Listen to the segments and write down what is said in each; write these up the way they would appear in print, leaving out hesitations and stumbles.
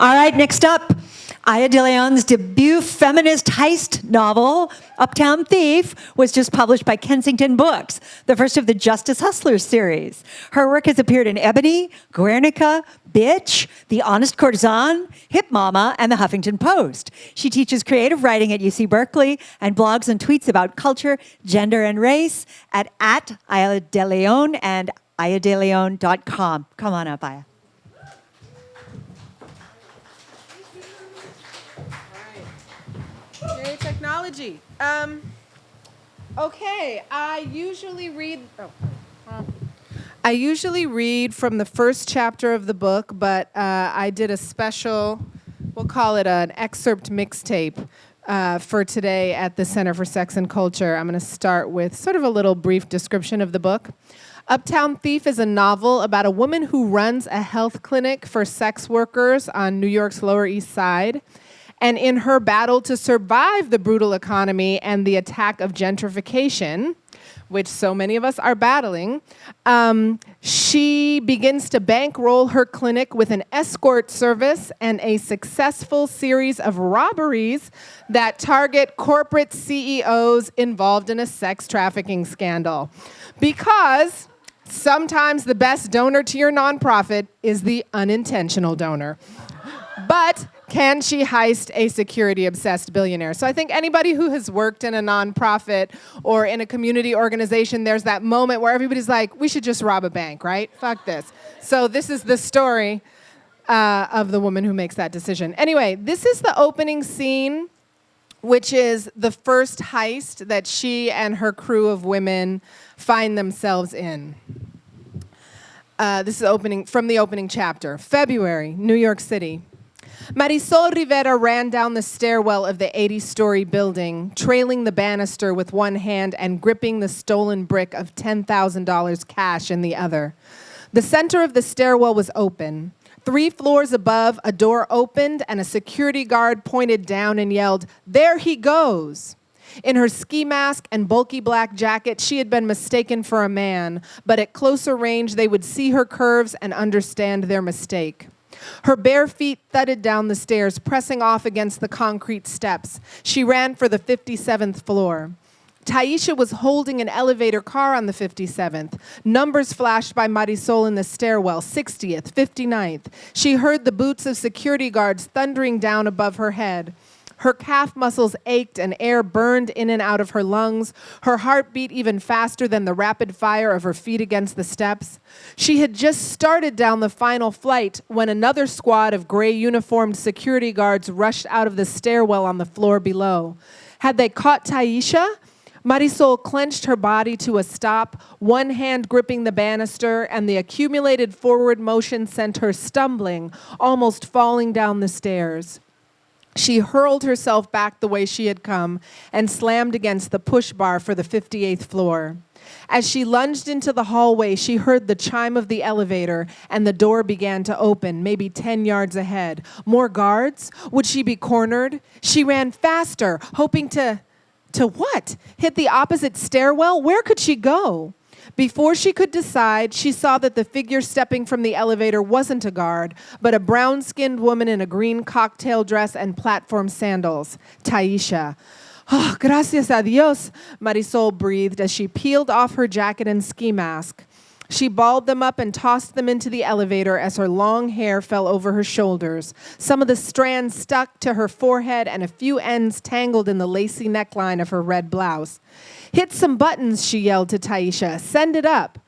All right, next up, Aya de Leon's debut feminist heist novel, Uptown Thief, was just published by Kensington Books, the first of the Justice Hustlers series. Her work has appeared in Ebony, Guernica, Bitch, The Honest Courtesan, Hip Mama, and The Huffington Post. She teaches creative writing at UC Berkeley and blogs and tweets about culture, gender, and race at Aya de Leon and ayadeleon.com. Come on up, Aya. Yay, technology. Okay, I usually read from the first chapter of the book, but I did a special, we'll call it an excerpt mixtape for today at the Center for Sex and Culture. I'm going to start with sort of a little brief description of the book. Uptown Thief is a novel about a woman who runs a health clinic for sex workers on New York's Lower East Side. And in her battle to survive the brutal economy and the attack of gentrification, which so many of us are battling, she begins to bankroll her clinic with an escort service and a successful series of robberies that target corporate CEOs involved in a sex trafficking scandal. Because sometimes the best donor to your nonprofit is the unintentional donor. But can she heist a security-obsessed billionaire? So I think anybody who has worked in a nonprofit or in a community organization, there's that moment where everybody's like, we should just rob a bank, right? Fuck this. So this is the story of the woman who makes that decision. Anyway, this is the opening scene, which is the first heist that she and her crew of women find themselves in. This is from the opening chapter. February, New York City. Marisol Rivera ran down the stairwell of the 80-story building, trailing the banister with one hand and gripping the stolen brick of $10,000 cash in the other. The center of the stairwell was open. 3 floors above, a door opened and a security guard pointed down and yelled, "There he goes!" In her ski mask and bulky black jacket, she had been mistaken for a man, but at closer range, they would see her curves and understand their mistake. Her bare feet thudded down the stairs, pressing off against the concrete steps. She ran for the 57th floor. Taisha was holding an elevator car on the 57th. Numbers flashed by Marisol in the stairwell, 60th, 59th. She heard the boots of security guards thundering down above her head. Her calf muscles ached and air burned in and out of her lungs. Her heart beat even faster than the rapid fire of her feet against the steps. She had just started down the final flight when another squad of gray uniformed security guards rushed out of the stairwell on the floor below. Had they caught Taisha? Marisol clenched her body to a stop, one hand gripping the banister, and the accumulated forward motion sent her stumbling, almost falling down the stairs. She hurled herself back the way she had come and slammed against the push bar for the 58th floor. As she lunged into the hallway, she heard the chime of the elevator and the door began to open, maybe 10 yards ahead. More guards? Would she be cornered? She ran faster, hoping to what? Hit the opposite stairwell? Where could she go? Before she could decide, she saw that the figure stepping from the elevator wasn't a guard, but a brown-skinned woman in a green cocktail dress and platform sandals, Taisha. "Oh, gracias a Dios," Marisol breathed as she peeled off her jacket and ski mask. She balled them up and tossed them into the elevator as her long hair fell over her shoulders. Some of the strands stuck to her forehead and a few ends tangled in the lacy neckline of her red blouse. "Hit some buttons," she yelled to Taisha. "Send it up."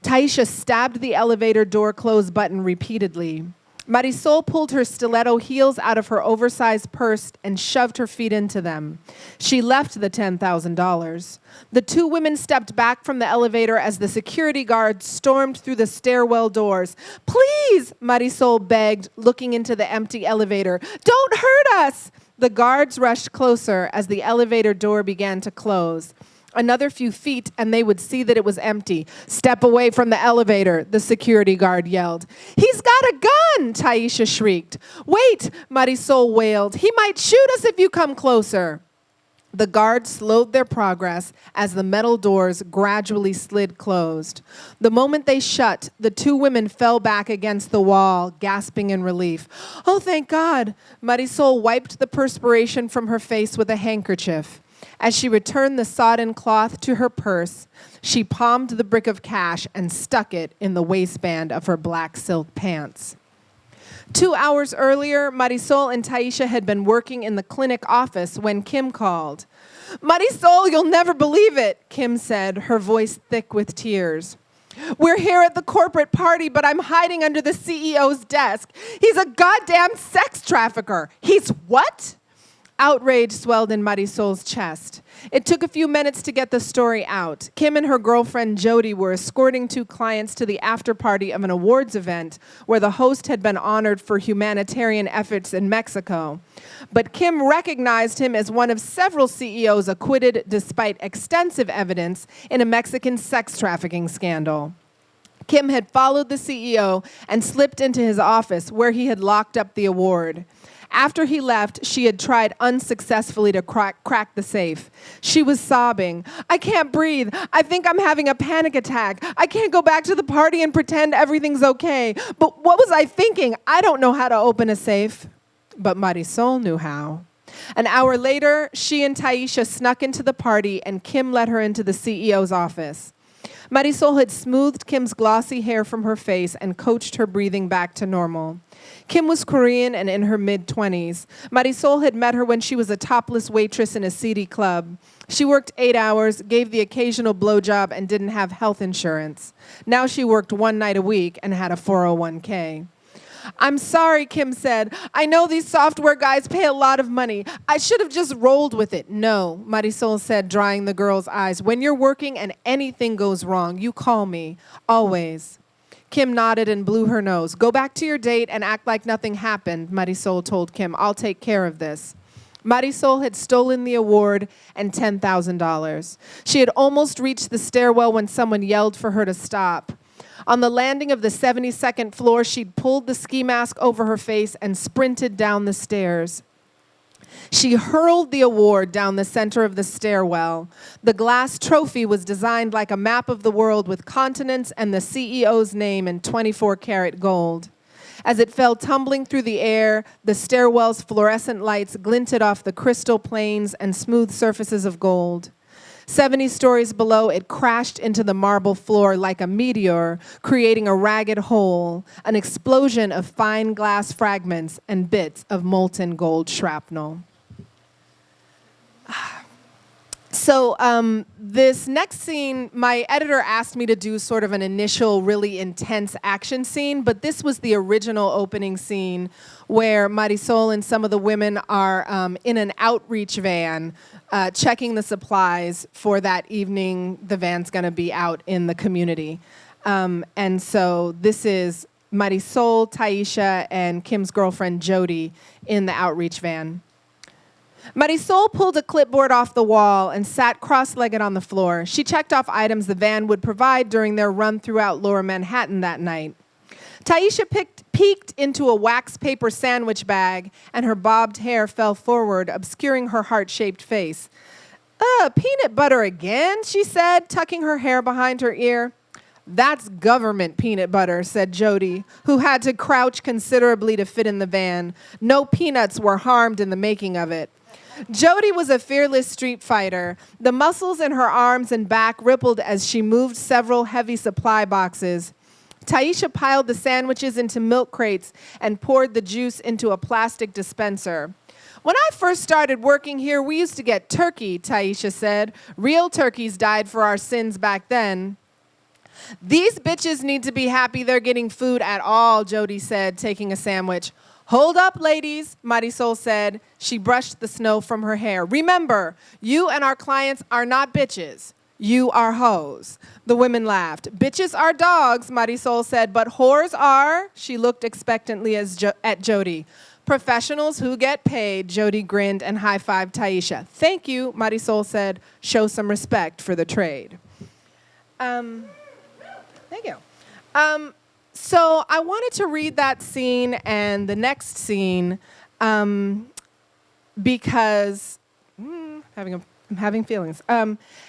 Taisha stabbed the elevator door close button repeatedly. Marisol pulled her stiletto heels out of her oversized purse and shoved her feet into them. She left the $10,000. The 2 women stepped back from the elevator as the security guards stormed through the stairwell doors. "Please," Marisol begged, looking into the empty elevator. "Don't hurt us." The guards rushed closer as the elevator door began to close. Another few feet and they would see that it was empty. "Step away from the elevator," the security guard yelled. "He's got a gun," Taisha shrieked. "Wait," Marisol wailed. "He might shoot us if you come closer." The guards slowed their progress as the metal doors gradually slid closed. The moment they shut, the two women fell back against the wall, gasping in relief. "Oh, thank God." Marisol wiped the perspiration from her face with a handkerchief. As she returned the sodden cloth to her purse, she palmed the brick of cash and stuck it in the waistband of her black silk pants. 2 hours earlier, Marisol and Taisha had been working in the clinic office when Kim called. "Marisol, you'll never believe it," Kim said, her voice thick with tears. "We're here at the corporate party, but I'm hiding under the CEO's desk. He's a goddamn sex trafficker." "He's what?" Outrage swelled in Marisol's chest. It took a few minutes to get the story out. Kim and her girlfriend Jody were escorting two clients to the after party of an awards event where the host had been honored for humanitarian efforts in Mexico. But Kim recognized him as one of several CEOs acquitted despite extensive evidence in a Mexican sex trafficking scandal. Kim had followed the CEO and slipped into his office where he had locked up the award. After he left, she had tried unsuccessfully to crack the safe. She was sobbing. "I can't breathe. I think I'm having a panic attack. I can't go back to the party and pretend everything's okay. But what was I thinking? I don't know how to open a safe." But Marisol knew how. An hour later, she and Taisha snuck into the party and Kim let her into the CEO's office. Marisol had smoothed Kim's glossy hair from her face and coached her breathing back to normal. Kim was Korean and in her mid-20s. Marisol had met her when she was a topless waitress in a seedy club. She worked 8 hours, gave the occasional blowjob, and didn't have health insurance. Now she worked one night a week and had a 401k. "I'm sorry," Kim said. "I know these software guys pay a lot of money. I should have just rolled with it." "No," Marisol said, drying the girl's eyes. "When you're working and anything goes wrong, you call me. Always." Kim nodded and blew her nose. "Go back to your date and act like nothing happened," Marisol told Kim. "I'll take care of this." Marisol had stolen the award and $10,000. She had almost reached the stairwell when someone yelled for her to stop. On the landing of the 72nd floor, she'd pulled the ski mask over her face and sprinted down the stairs. She hurled the award down the center of the stairwell. The glass trophy was designed like a map of the world with continents and the CEO's name in 24-karat gold. As it fell tumbling through the air, the stairwell's fluorescent lights glinted off the crystal plains and smooth surfaces of gold. 70 stories below, it crashed into the marble floor like a meteor, creating a ragged hole, an explosion of fine glass fragments and bits of molten gold shrapnel. So this next scene, my editor asked me to do sort of an initial really intense action scene, but this was the original opening scene where Marisol and some of the women are in an outreach van checking the supplies for that evening. The van's going to be out in the community. And so this is Marisol, Taisha, and Kim's girlfriend, Jody, in the outreach van. Marisol pulled a clipboard off the wall and sat cross-legged on the floor. She checked off items the van would provide during their run throughout Lower Manhattan that night. Taisha peeked into a wax paper sandwich bag, and her bobbed hair fell forward, obscuring her heart-shaped face. Peanut butter again," she said, tucking her hair behind her ear. "That's government peanut butter," said Jody, who had to crouch considerably to fit in the van. No peanuts were harmed in the making of it. Jody was a fearless street fighter. The muscles in her arms and back rippled as she moved several heavy supply boxes. Taisha piled the sandwiches into milk crates and poured the juice into a plastic dispenser. "When I first started working here, we used to get turkey," Taisha said. "Real turkeys died for our sins back then." "These bitches need to be happy they're getting food at all," Jody said, taking a sandwich. "Hold up, ladies," Marisol said. She brushed the snow from her hair. "Remember, you and our clients are not bitches. You are hoes." The women laughed. "Bitches are dogs," Marisol said, "but whores are." She looked expectantly at Jody. "Professionals who get paid," Jody grinned and high-fived Taisha. "Thank you," Marisol said. "Show some respect for the trade." Thank you. So I wanted to read that scene and the next scene because I'm having feelings.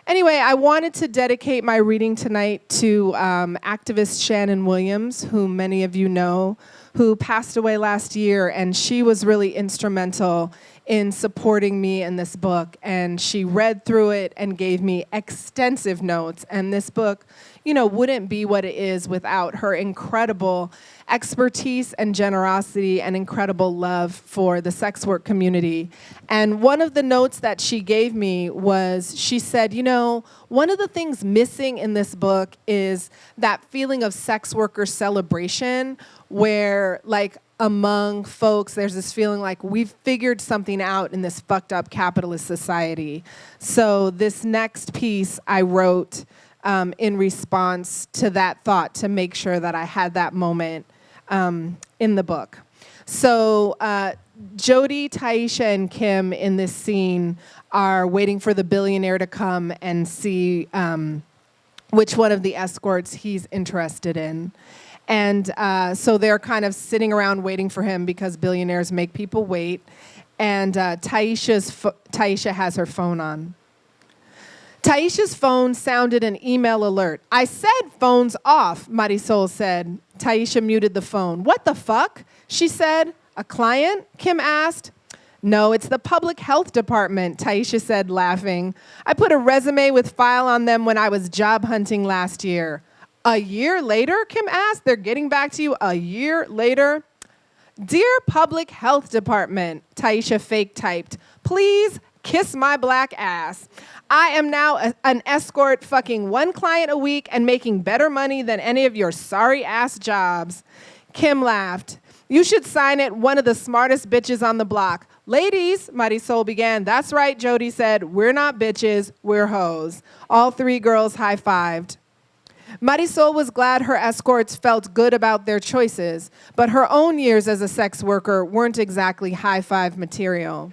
Anyway, I wanted to dedicate my reading tonight to activist Shannon Williams, who many of you know, who passed away last year, and she was really instrumental in supporting me in this book. And she read through it and gave me extensive notes. And this book, wouldn't be what it is without her incredible expertise and generosity and incredible love for the sex work community. And one of the notes that she gave me was, she said, one of the things missing in this book is that feeling of sex worker celebration where, like, among folks, there's this feeling like we've figured something out in this fucked up capitalist society. So this next piece I wrote in response to that thought to make sure that I had that moment in the book. So Jody, Taisha, and Kim in this scene are waiting for the billionaire to come and see which one of the escorts he's interested in. And so they're kind of sitting around waiting for him because billionaires make people wait. And Taisha has her phone on. Taisha's phone sounded an email alert. "I said phone's off," Marisol said. Taisha muted the phone. "What the fuck?" she said. "A client?" Kim asked. "No, it's the public health department," Taisha said, laughing. "I put a resume with file on them when I was job hunting last year." "A year later?" Kim asked. "They're getting back to you a year later?" "Dear Public Health Department," Taisha fake typed, "please kiss my black ass. I am now an escort fucking one client a week and making better money than any of your sorry ass jobs." Kim laughed. "You should sign it, one of the smartest bitches on the block." "Ladies," Marisol began. "That's right," Jody said. "We're not bitches, we're hoes." All three girls high-fived. Marisol was glad her escorts felt good about their choices, but her own years as a sex worker weren't exactly high-five material.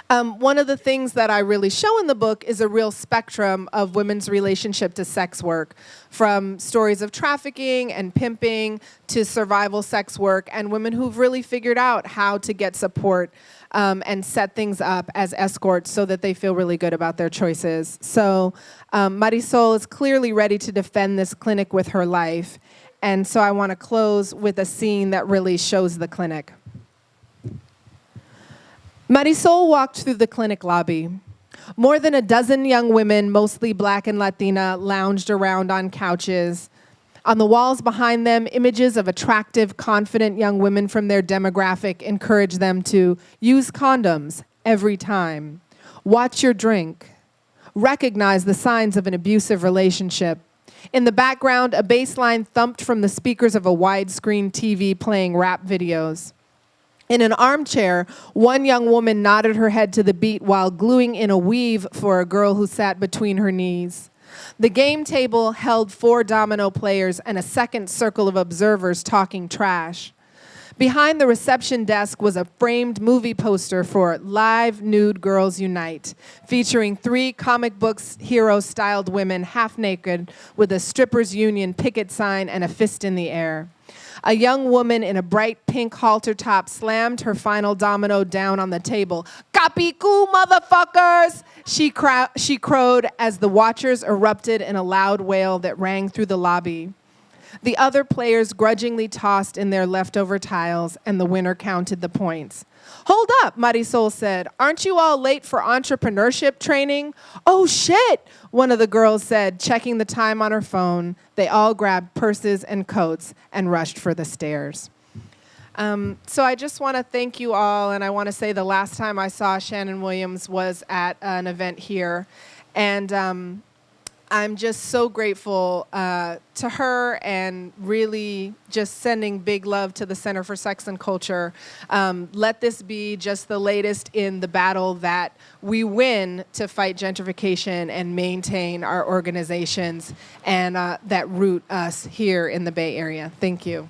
One of the things that I really show in the book is a real spectrum of women's relationship to sex work, from stories of trafficking and pimping to survival sex work, and women who've really figured out how to get support and set things up as escorts so that they feel really good about their choices. So Marisol is clearly ready to defend this clinic with her life, and so I want to close with a scene that really shows the clinic. Marisol walked through the clinic lobby. More than a dozen young women, mostly Black and Latina, lounged around on couches. On the walls behind them, images of attractive, confident young women from their demographic encouraged them to use condoms every time, watch your drink, recognize the signs of an abusive relationship. In the background, a bass line thumped from the speakers of a widescreen TV playing rap videos. In an armchair, one young woman nodded her head to the beat while gluing in a weave for a girl who sat between her knees. The game table held 4 domino players and a second circle of observers talking trash. Behind the reception desk was a framed movie poster for Live Nude Girls Unite, featuring 3 comic books hero-styled women half naked with a strippers union picket sign and a fist in the air. A young woman in a bright pink halter top slammed her final domino down on the table. "Kapiku, motherfuckers!" She crowed as the watchers erupted in a loud wail that rang through the lobby. The other players grudgingly tossed in their leftover tiles, and the winner counted the points. "Hold up," Marisol said. "Aren't you all late for entrepreneurship training?" "Oh, shit," one of the girls said, checking the time on her phone. They all grabbed purses and coats and rushed for the stairs. So I just want to thank you all, and I want to say the last time I saw Shannon Williams was at an event here, and I'm just so grateful to her, and really just sending big love to the Center for Sex and Culture. Let this be just the latest in the battle that we win to fight gentrification and maintain our organizations and that root us here in the Bay Area. Thank you.